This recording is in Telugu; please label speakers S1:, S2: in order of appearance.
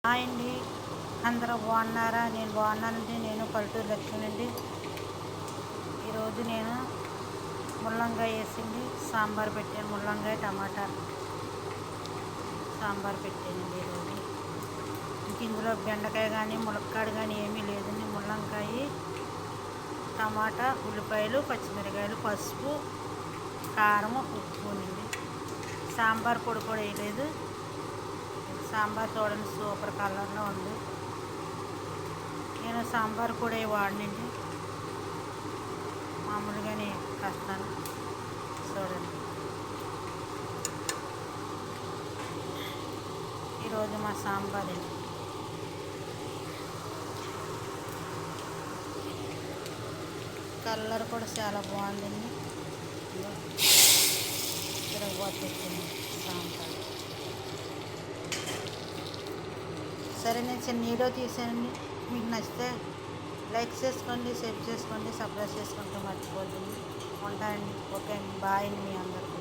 S1: హాయ్ అండి. అందరూ బాగున్నారా? నేను బాగున్నానండి. నేను పల్లెటూరు లక్ష్మి అండి. ఈరోజు నేను ముల్లంకాయ వేసింది సాంబార్ పెట్టాను. ముల్లంకాయ టమాటా సాంబార్ పెట్టానండి ఈరోజు. ఇంక ఇందులో బెండకాయ కానీ ములక్కాడు కానీ ఏమీ లేదండి. ముల్లంకాయ టమాటా ఉల్లిపాయలు పచ్చిమిరకాయలు పసుపు కారం ఉప్పునండి. సాంబార్ పొడి కూడా వేయలేదు. సాంబార్ చూడండి సూపర్ కలర్లో ఉంది. నేను సాంబార్ పొడి వాడినండి, మామూలుగానే కాస్తాను. చూడండి ఈరోజు మా సాంబార్ అండి. కలర్ కూడా చాలా బాగుందండి. తిరగబోతుంది సాంబార్. సరే, నేను చిన్న వీడియో తీసానండి. మీకు నచ్చితే లైక్ చేసుకోండి, షేర్ చేసుకోండి, సబ్స్క్రైబ్ చేసుకుంటూ మర్చిపోతుంది. ఉంటాయండి. ఓకే అండి. బాయ్ అండి మీ అందరూ.